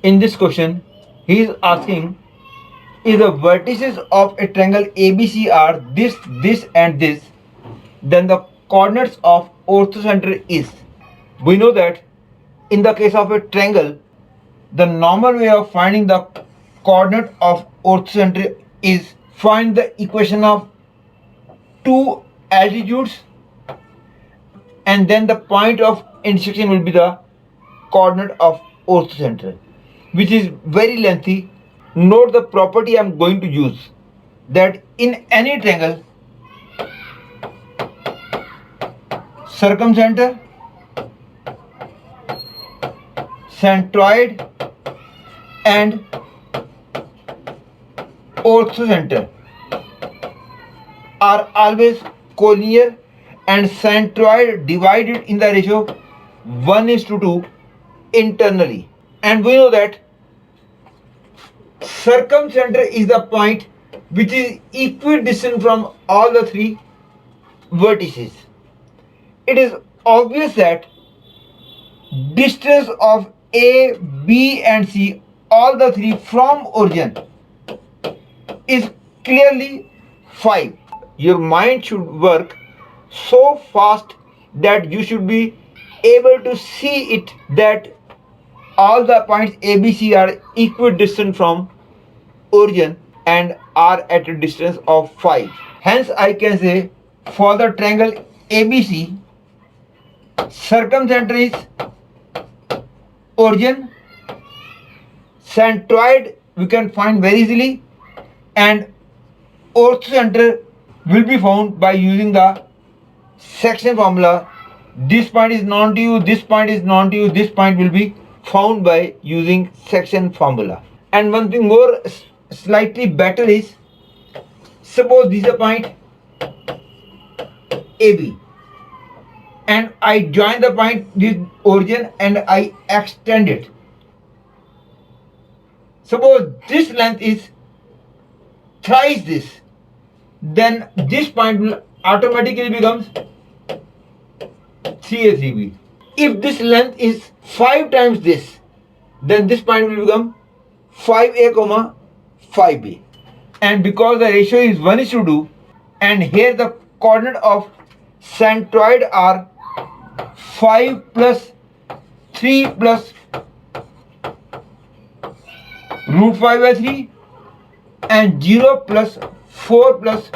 In this question, he is asking, if the vertices of a triangle ABC are this and this, then the coordinates of orthocenter is. We know that in the case of a triangle, the normal way of finding the coordinate of orthocenter is find the equation of two altitudes, and then the point of intersection will be the coordinate of orthocenter, which is very lengthy. Note the property I am going to use, that in any triangle, circumcenter, centroid and orthocenter are always collinear and centroid divided in the ratio 1:2 internally. And we know that circumcenter is the point which is equidistant from all the three vertices. It is obvious that distance of A, B and C, all the three from origin, is clearly 5. Your mind should work so fast that you should be able to see it, that all the points ABC are equidistant from origin and are at a distance of 5. Hence I can say, for the triangle ABC, circumcenter is origin, centroid we can find very easily, and orthocenter will be found by using the section formula. This point is known to you, this point is known to you, this point will be found by using section formula. And one thing more slightly better is, suppose this is a point AB and I join the point with origin and I extend it. Suppose this length is thrice this, then this point will automatically becomes 3A 3B. If this length is 5 times this, then this point will become 5A comma 5B. And because the ratio is 1:2, and here the coordinate of centroid are 5 plus 3 plus root 5 by 3 and 0 plus 4 plus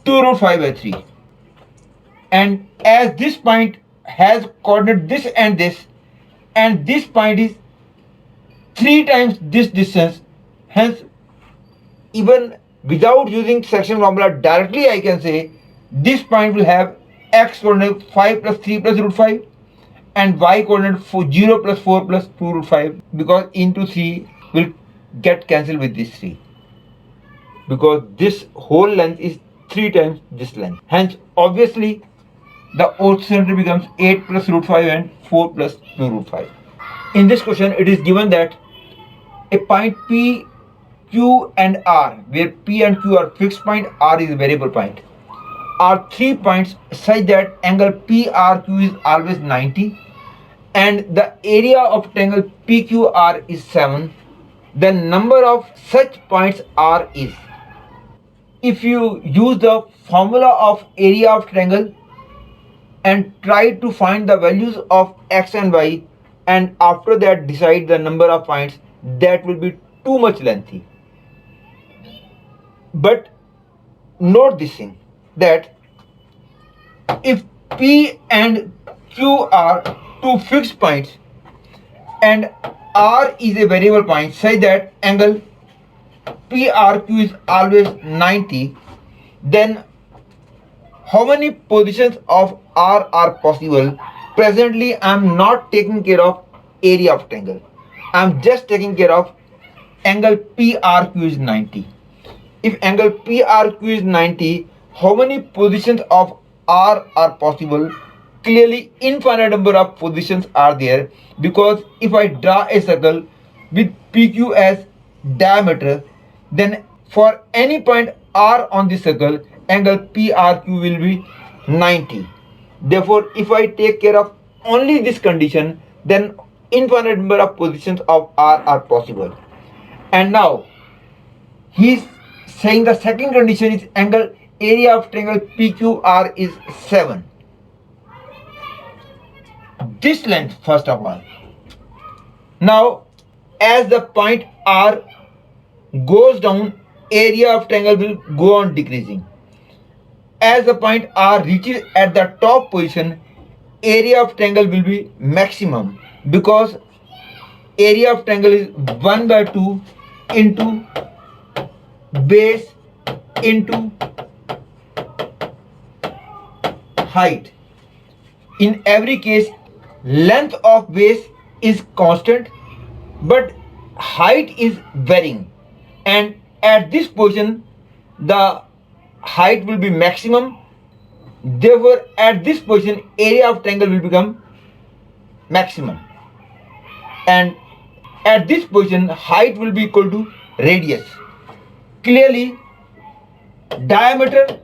2 root 5 by 3. And as this point has coordinate this, and this point is 3 times this distance, hence even without using section formula directly I can say this point will have x coordinate 5 plus 3 plus root 5 and y coordinate 0 plus 4 plus 2 root 5, because into 3 will get cancelled with this 3, because this whole length is 3 times this length. Hence obviously the orthocenter becomes 8 plus root 5 and 4 plus 2 root 5. In this question it is given that a point P, Q and R, where P and Q are fixed point, R is a variable point, are 3 points such that angle PRQ is always 90 and the area of triangle PQR is 7. The number of such points R is. If you use the formula of area of triangle and try to find the values of x and y, and after that decide the number of points, that will be too much lengthy. But note this thing, that if P and Q are two fixed points and R is a variable point such that angle PRQ is always 90, then how many positions of R are possible? Presently I am not taking care of area of triangle, I am just taking care of angle PRQ is 90. If angle PRQ is 90, how many positions of R are possible? Clearly infinite number of positions are there, because if I draw a circle with PQ as diameter, then for any point R on the circle, angle PRQ will be 90. Therefore if I take care of only this condition, then infinite number of positions of R are possible. And now he's saying the second condition is angle area of triangle PQR is 7. This length first of all. Now as the point R goes down, area of triangle will go on decreasing. As the point R reaches at the top position, area of triangle will be maximum, because area of triangle is 1 by 2 into base into height. In every case, length of base is constant, but height is varying, and at this position the height will be maximum. Therefore at this position area of triangle will become maximum, and at this position height will be equal to radius. Clearly diameter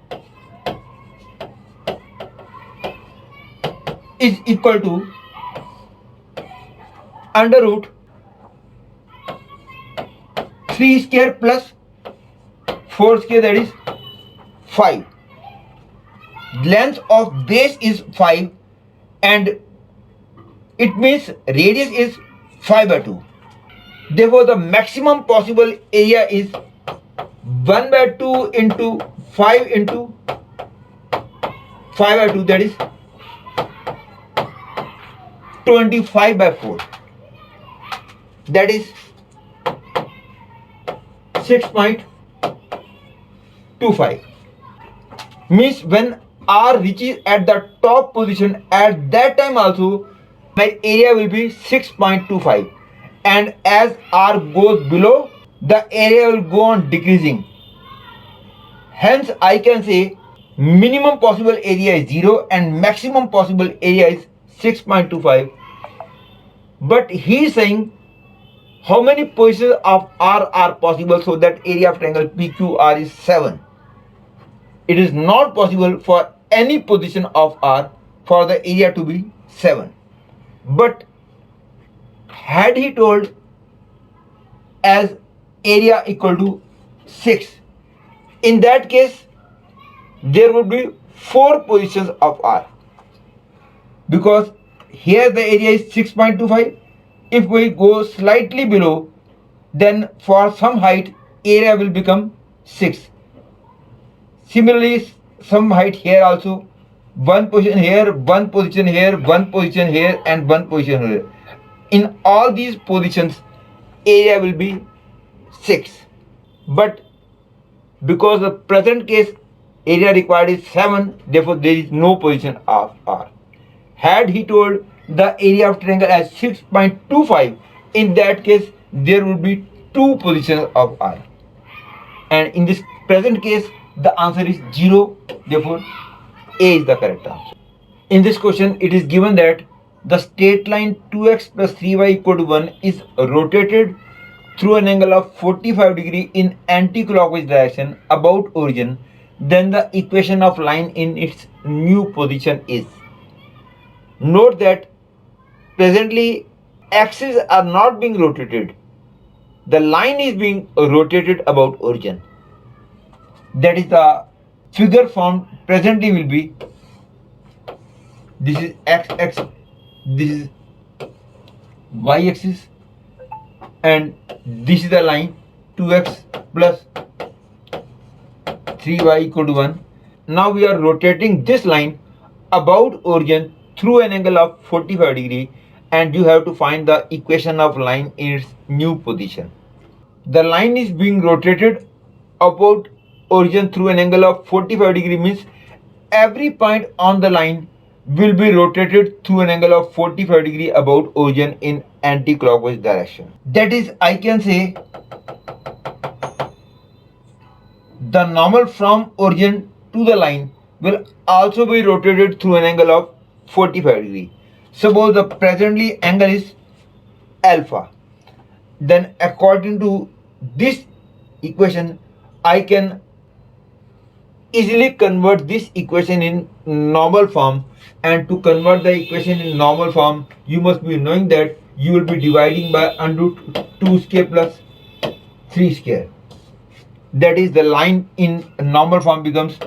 is equal to under root 3 square plus 4 square, that is 5. Length of base is 5 and it means radius is 5 by 2. Therefore the maximum possible area is 1 by 2 into 5 into 5 by 2, that is 25 by 4, that is 6.25. Means when R reaches at the top position, at that time also my area will be 6.25, and as R goes below, the area will go on decreasing. Hence I can say minimum possible area is 0 and maximum possible area is 6.25. But he is saying how many positions of R are possible, so that area of triangle PQR is 7. It is not possible for any position of R for the area to be 7. But had he told as area equal to 6, in that case there would be 4 positions of R, because here the area is 6.25. If we go slightly below, then for some height area will become 6. Similarly some height here also, one position here, one position here, one position here and one position here. In all these positions area will be 6. But because the present case area required is 7, therefore there is no position of R. Had he told the area of triangle as 6.25, in that case there would be 2 positions of R, and in this present case the answer is 0. Therefore A is the correct answer. In this question it is given that the straight line 2x plus 3y equal to 1 is rotated through an angle of 45 degree in anti-clockwise direction about origin. Then the equation of line in its new position is. Note that presently axes are not being rotated. The line is being rotated about origin. That is the figure formed presently will be, this is x, this is y axis, and this is the line 2x plus 3y equal to 1. Now we are rotating this line about origin through an angle of 45 degree, and you have to find the equation of line in its new position. The line is being rotated about origin through an angle of 45 degree, means every point on the line will be rotated through an angle of 45 degree about origin in anti-clockwise direction. That is, I can say the normal from origin to the line will also be rotated through an angle of 45 degree. Suppose the presently angle is alpha, then according to this equation I can easily convert this equation in normal form, and to convert the equation in normal form you must be knowing that you will be dividing by under root 2 square plus 3 square. That is, the line in normal form becomes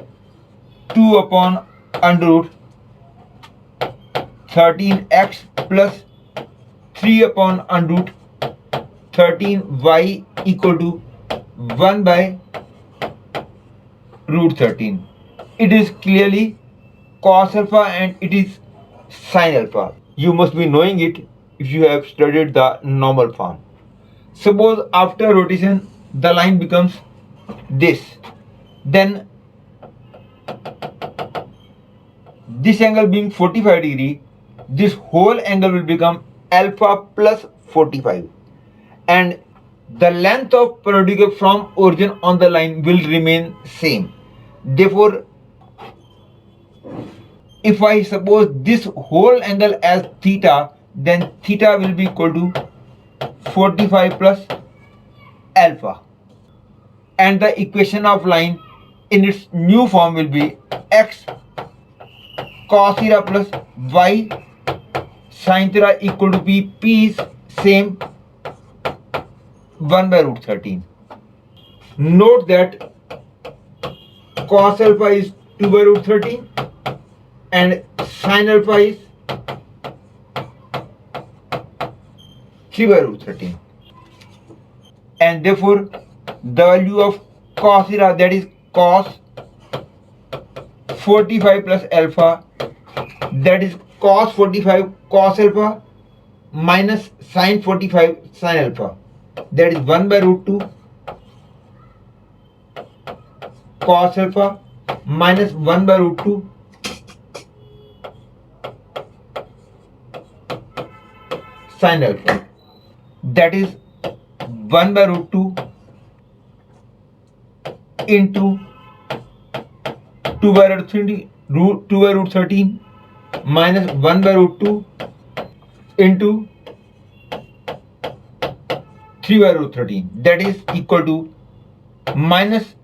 2 upon under root 13x plus 3 upon under root 13y equal to 1 by root 13. It is clearly cos alpha and it is sin alpha. You must be knowing it if you have studied the normal form. Suppose after rotation the line becomes this, then this angle being 45 degree, this whole angle will become alpha plus 45, and the length of perpendicular from origin on the line will remain same. Therefore, if I suppose this whole angle as theta, then theta will be equal to 45 plus alpha, and the equation of line in its new form will be x cos theta plus y sin theta equal to p is same 1 by root 13. Note that cos alpha is 2 by root 13 and sin alpha is 3 by root 13, and therefore the value of cos theta, that is cos 45 plus alpha, that is cos 45 cos alpha minus sin 45 sin alpha, that is 1 by root 2 cos alpha minus 1 by root 2 sin alpha, that is 1 by root 2 into 2 by root 13 minus 1 by root 2 into 3 by root 13, that is equal to minus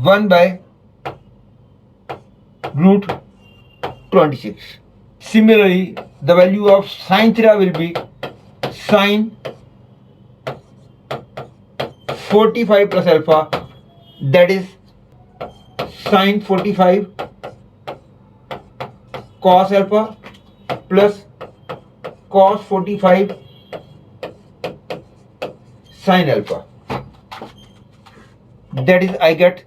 1 by root 26. Similarly, the value of sin theta will be sin 45 plus alpha, that is sin 45 cos alpha plus cos 45 sin alpha, that is I get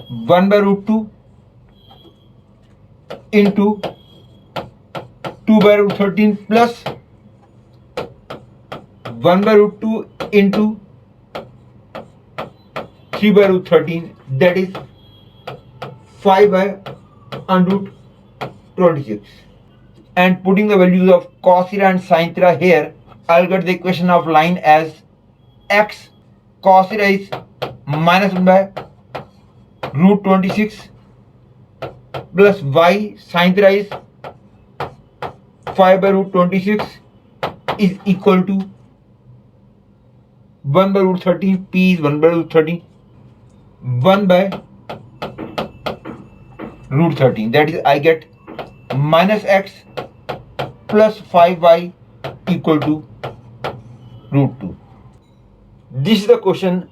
1 by root 2 into 2 by root 13 plus 1 by root 2 into 3 by root 13, that is 5 by under root 26. And putting the values of cos theta and sin theta here, I'll get the equation of line as x cos theta is minus 1 by root 26 plus y sin theta is 5 by root 26 is equal to 1 by root 13, p is 1 by root 13, 1 by root 13, that is I get minus x plus 5y equal to root 2. This is the question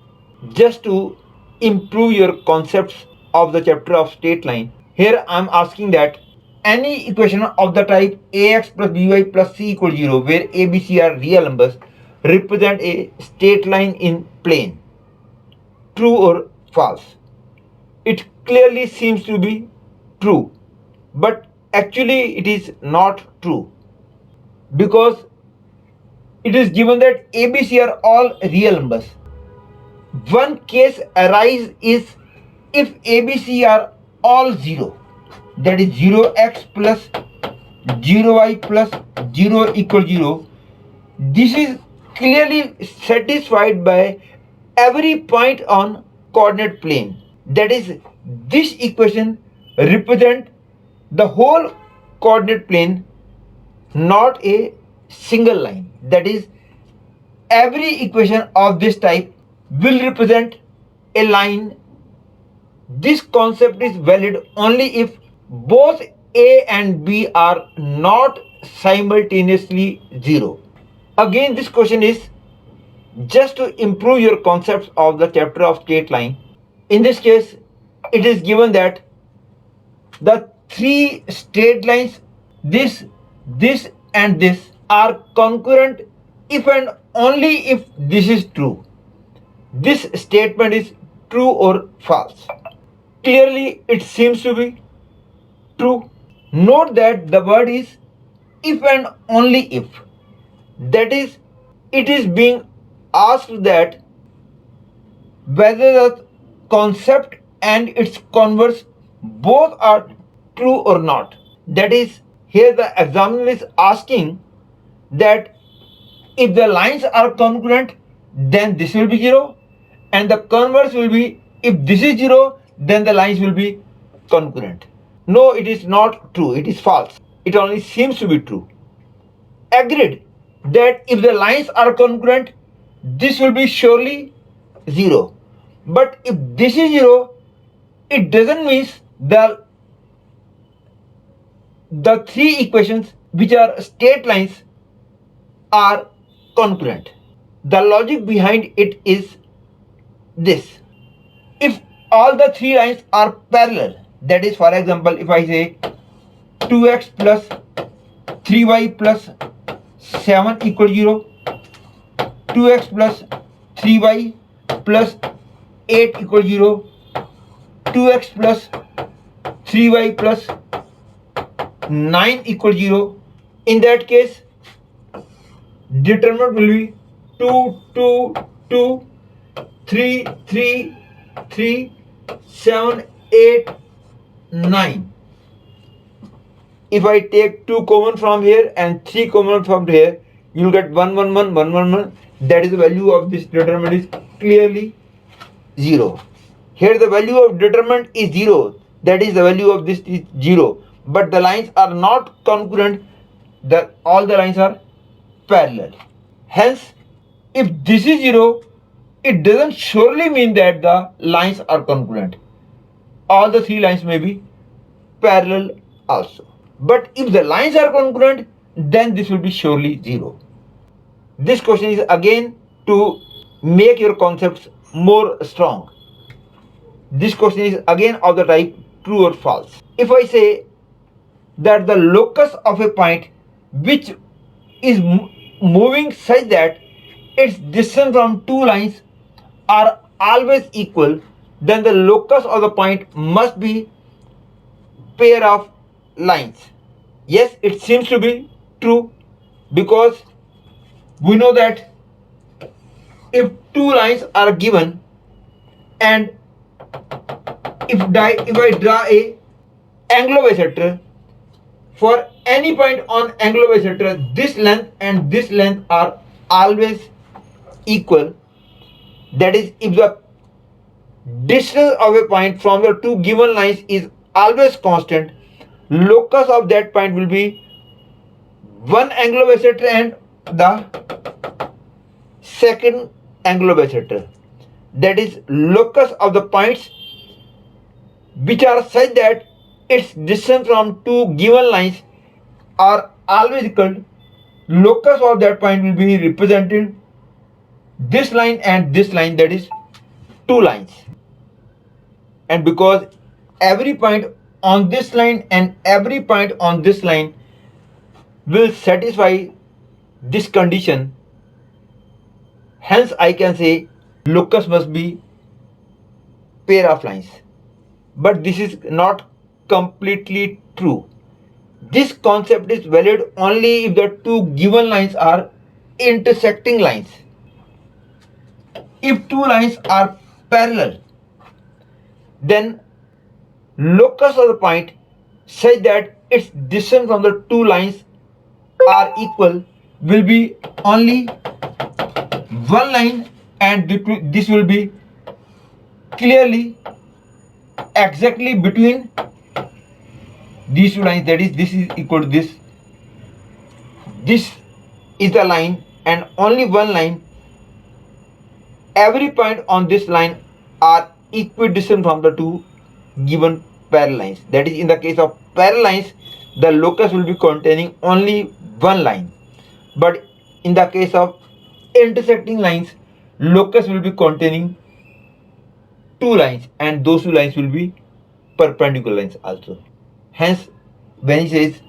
just to improve your concepts of the chapter of straight line. Here I am asking that any equation of the type ax plus by plus c equal to 0, where a, b, c are real numbers, represent a straight line in plane. True or false? It clearly seems to be true, but actually it is not true, because it is given that a, b, c are all real numbers. One case arises is if a, b, c are all 0, that is 0x plus 0y plus 0 equal 0. This is clearly satisfied by every point on coordinate plane. That is, this equation represents the whole coordinate plane, not a single line. That is, every equation of this type will represent a line This concept is valid only if both A and B are not simultaneously 0. Again, this question is just to improve your concepts of the chapter of straight line. In this case, it is given that the three straight lines, this and this, are concurrent if and only if this is true. This statement is true or false. Clearly, it seems to be true. Note that the word is if and only if. That is, it is being asked that whether the concept and its converse both are true or not. That is, here the examiner is asking that if the lines are congruent, then this will be 0, and the converse will be if this is 0, then the lines will be congruent. No, it is not true, it is false. It only seems to be true. Agreed that if the lines are congruent, this will be surely 0. But if this is 0, it doesn't mean the three equations which are straight lines are congruent. The logic behind it is this. If all the three lines are parallel, that is, for example, if I say 2x plus 3y plus 7 equal 0, 2x plus 3y plus 8 equal 0, 2x plus 3y plus 9 equal 0. In that case, determinant will be 2, 2, 2, 3, 3, 3, 7, 8, 9. If I take 2 common from here and 3 common from here, you will get 1, 1, 1, 1, 1, 1. That is the value of this determinant is clearly 0. Here the value of determinant is 0. That is the value of this is 0. But the lines are not congruent. All the lines are parallel. Hence, if this is 0, it doesn't surely mean that the lines are congruent. All the three lines may be parallel also. But if the lines are congruent, then this will be surely 0. This question is again to make your concepts more strong. This question is again of the type true or false. If I say that the locus of a point which is moving such that its distance from two lines are always equal, then the locus of the point must be pair of lines. Yes, it seems to be true because we know that if two lines are given and if I draw a angular bisector, for any point on angular bisector, this length and this length are always equal. That is, if the distance of a point from the two given lines is always constant, locus of that point will be one angular bisector and the second angular bisector. That is, locus of the points which are such that its distance from two given lines are always equal. Locus of that point will be represented this line and this line, that is two lines. And because every point on this line and every point on this line will satisfy this condition, hence I can say locus must be pair of lines. But this is not completely true. This concept is valid only if the two given lines are intersecting lines. If two lines are parallel, then locus of the point such that its distance from the two lines are equal will be only one line, and this will be clearly exactly between these two lines. That is, this is equal to this. This is the line and only one line. Every point on this line are equidistant from the two given parallel lines. That is, in the case of parallel lines, the locus will be containing only one line. But in the case of intersecting lines, locus will be containing two lines, and those two lines will be perpendicular lines also. Hence, when he says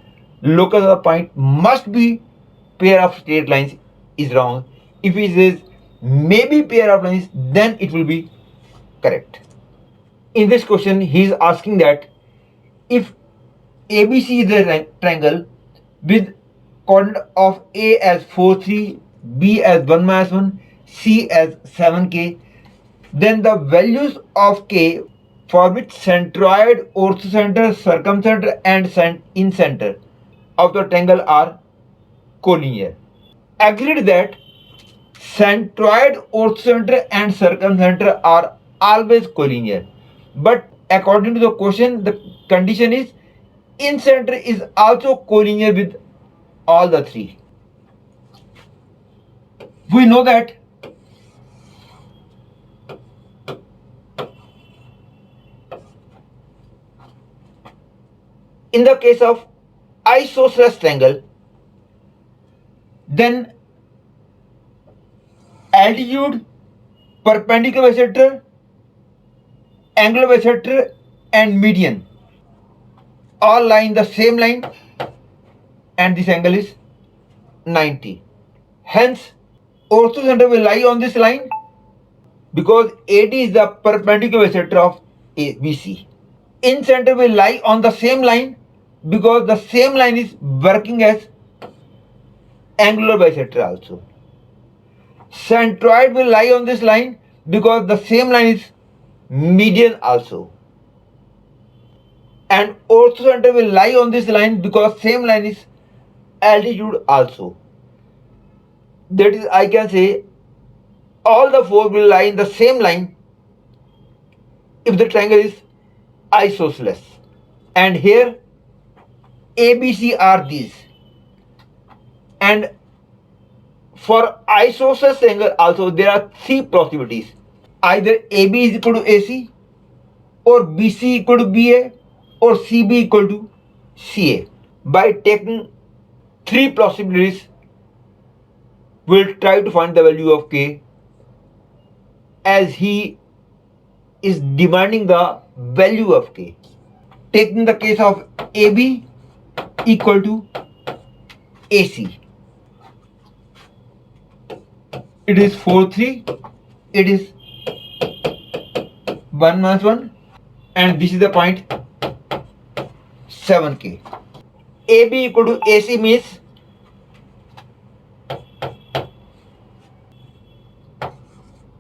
locus of the point must be pair of straight lines, is wrong. If he says maybe pair of lines, then it will be correct. In this question, he is asking that if ABC is a triangle with coordinate of A as 4, 3, B as 1 minus 1, C as 7k, then the values of k for which centroid, orthocenter, circumcenter and incenter of the triangle are collinear. Agreed that centroid, orthocenter and circumcenter are always collinear. But according to the question, the condition is incenter is also collinear with all the three. We know that in the case of isosceles triangle, then altitude, perpendicular bisector, angular bisector and median all lie in the same line, and this angle is 90. Hence, orthocenter will lie on this line because AD is the perpendicular bisector of BC. Incenter will lie on the same line because the same line is working as angular bisector also. Centroid will lie on this line because the same line is median also. And orthocenter will lie on this line because same line is altitude also. That is, I can say all the four will lie in the same line if the triangle is isosceles. And here ABC are these. And for isosceles triangle also there are three possibilities. Either AB is equal to AC, or BC equal to BA, or CB equal to CA. By taking three possibilities, we'll try to find the value of K, as he is demanding the value of K. Taking the case of AB equal to AC. It is 4, 3. It is 1 minus 1. And this is the point 7k. AB equal to AC means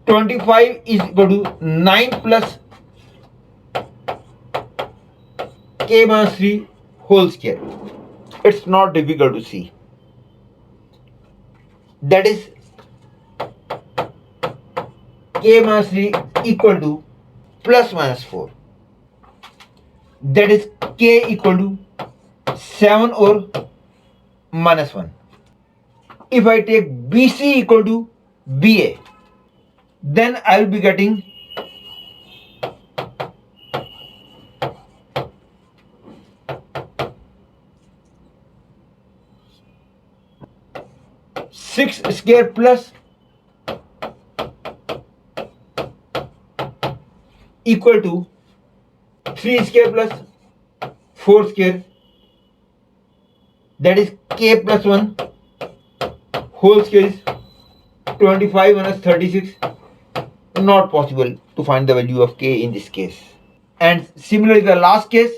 25 is equal to 9 plus k minus 3 whole square. It's not difficult to see. That is k minus 3 equal to plus minus 4. That is k equal to 7 or minus 1. If I take BC equal to BA, then I will be getting 6 square plus equal to 3 square plus 4 square, that is k plus 1 whole square is 25 minus 36. Not possible to find the value of k in this case. And similarly the last case,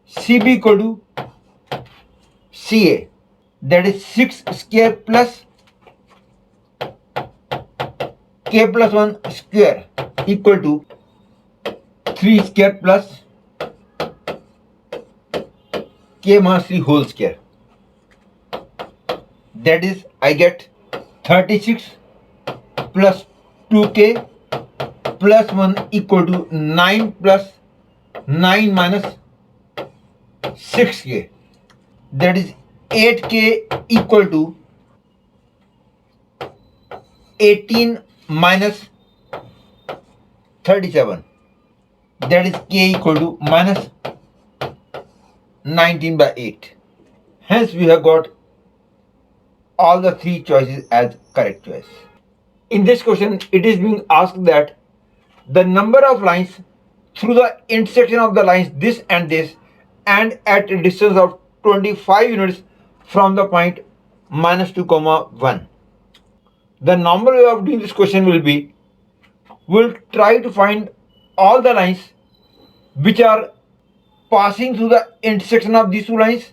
CB equal to CA, that is 6 square plus k plus 1 square equal to 3 square plus k minus 3 whole square. That is, I get 36 plus 2k plus 1 equal to 9 plus 9 minus 6k. That is 8k equal to 18 minus 37. That is k equal to minus 19 by 8. Hence we have got all the three choices as correct choice. In this question, it is being asked that the number of lines through the intersection of the lines this and at a distance of 25 units from the point minus 2 comma 1. The normal way of doing this question will be, we'll try to find all the lines which are passing through the intersection of these two lines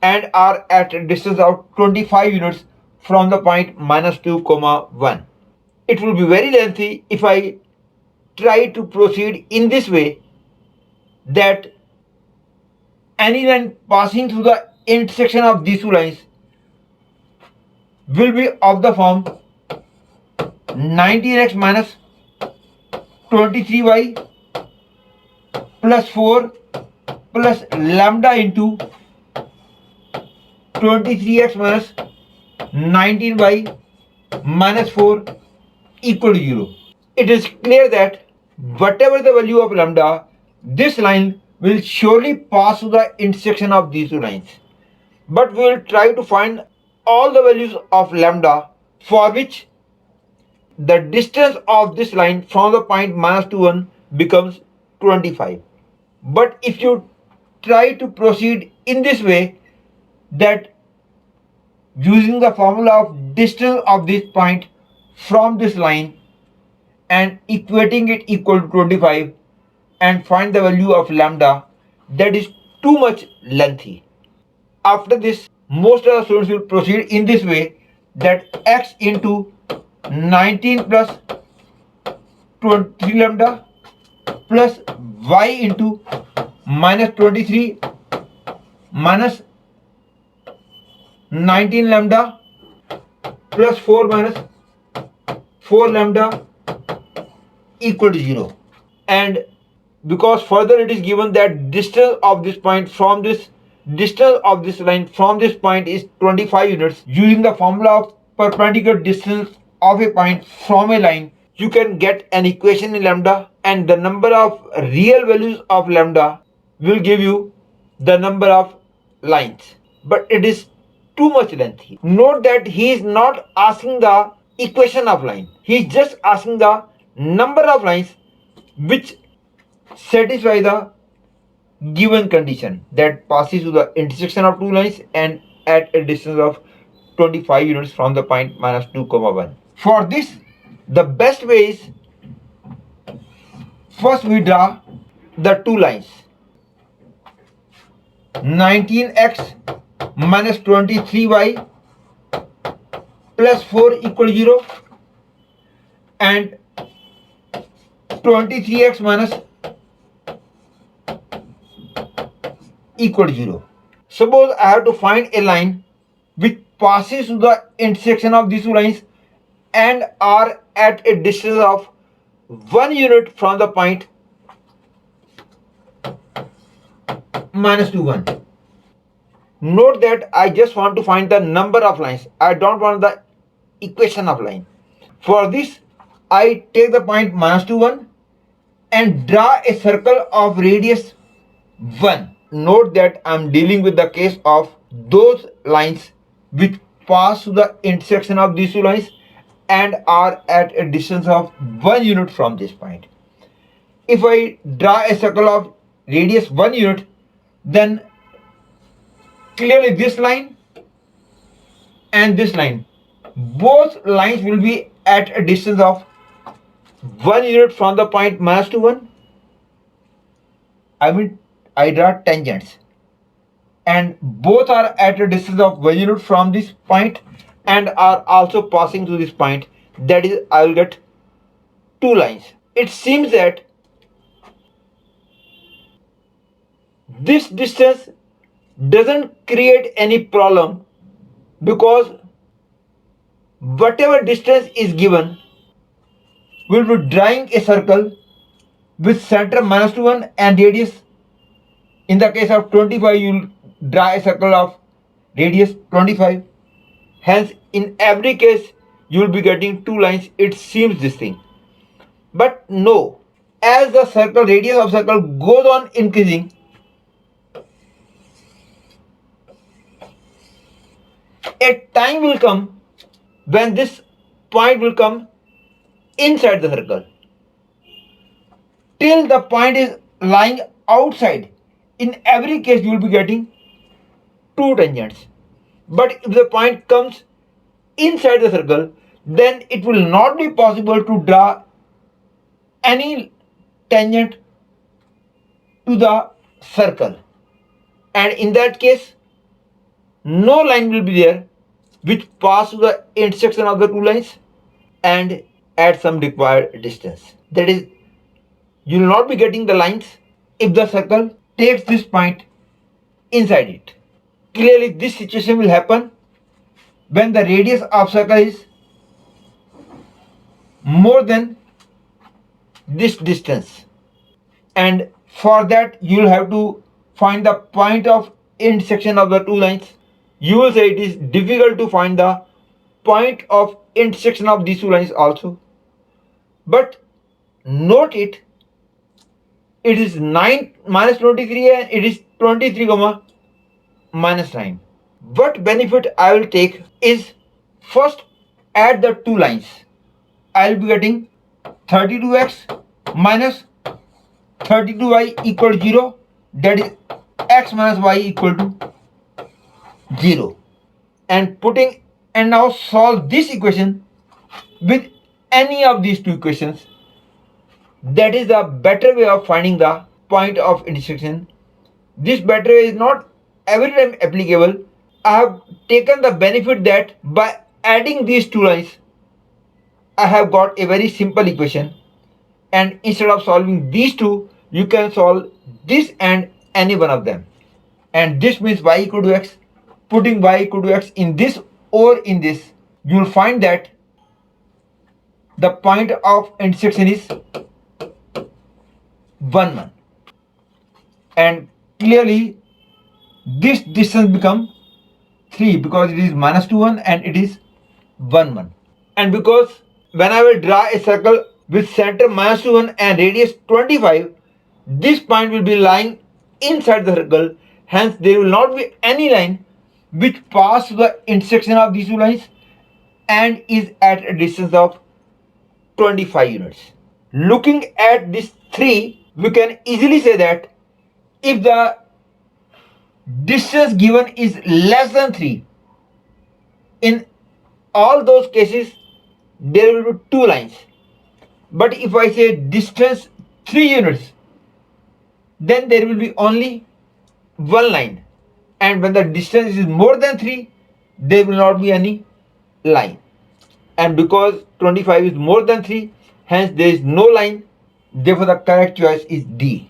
and are at a distance of 25 units from the point minus 2 comma 1. It will be very lengthy if I try to proceed in this way, that any line passing through the intersection of these two lines will be of the form 19x minus 23y plus 4 plus lambda into 23x minus 19y minus 4 equal to 0. It is clear that whatever the value of lambda, this line will surely pass through the intersection of these two lines. But we will try to find all the values of lambda for which the distance of this line from the point minus 2 1 becomes 25. But if you try to proceed in this way, that using the formula of distance of this point from this line and equating it equal to 25 and find the value of lambda, that is too much lengthy. After this, most of the students will proceed in this way, that x into 19 plus 23 lambda plus y into minus 23 minus 19 lambda plus 4 minus 4 lambda equal to 0. And because further it is given that distance of this point from this distance of this line from this point is 25 units, using the formula of perpendicular distance of a point from a line, you can get an equation in lambda, and the number of real values of lambda will give you the number of lines. But it is too much lengthy. Note that he is not asking the equation of line. He is just asking the number of lines which satisfy the given condition, that passes through the intersection of two lines and at a distance of 25 units from the point minus 2 comma 1. For this, the best way is, first we draw the two lines, 19x minus 23y plus 4 equal to 0 and 23x minus equal to 0. Suppose I have to find a line which passes through the intersection of these two lines and are at a distance of 1 unit from the point minus 2 1. Note that I just want to find the number of lines. I don't want the equation of line. For this, I take the point minus 2 1 and draw a circle of radius 1. Note that I am dealing with the case of those lines which pass through the intersection of these two lines and are at a distance of 1 unit from this point. If I draw a circle of radius 1 unit, then clearly this line and this line, both lines will be at a distance of 1 unit from the point minus 2 1. I draw tangents and both are at a distance of 1 unit from this point and are also passing through this point. That is, I will get two lines. It seems that this distance doesn't create any problem, because whatever distance is given, we will be drawing a circle with center minus 2 1 and radius. In the case of 25, you will draw a circle of radius 25. Hence, in every case, you will be getting two lines. It seems this thing. But no, as the circle radius of circle goes on increasing, a time will come when this point will come inside the circle. Till the point is lying outside, in every case you will be getting two tangents. But if the point comes inside the circle, then it will not be possible to draw any tangent to the circle, and in that case no line will be there which pass to the intersection of the two lines and at some required distance. That is, you will not be getting the lines if the circle takes this point inside it. Clearly this situation will happen when the radius of circle is more than this distance, and for that you will have to find the point of intersection of the two lines. You will say it is difficult to find the point of intersection of these two lines also, but note it, it is 9 minus 23 and it is 23 comma minus 9. What benefit I will take is, first add the two lines. I will be getting 32x minus 32y equal to 0, that is x minus y equal to 0, and putting and now solve this equation with any of these two equations. That is the better way of finding the point of intersection. This better way is not every time applicable. I have taken the benefit that by adding these two lines I have got a very simple equation, and instead of solving these two you can solve this and any one of them, and this means y equal to x. Putting y equal to x in this or in this, you will find that the point of intersection is 1 1, and clearly this distance become 3 because it is minus 2 1 and it is 1 1, and because when I will draw a circle with center minus 2 1 and radius 25, this point will be lying inside the circle, hence there will not be any line which pass to the intersection of these two lines and is at a distance of 25 units. Looking at this 3, we can easily say that if the distance given is less than 3, in all those cases there will be two lines. But if I say distance 3 units, then there will be only one line, and when the distance is more than 3, there will not be any line, and because 25 is more than 3, hence there is no line. Therefore the correct choice is D.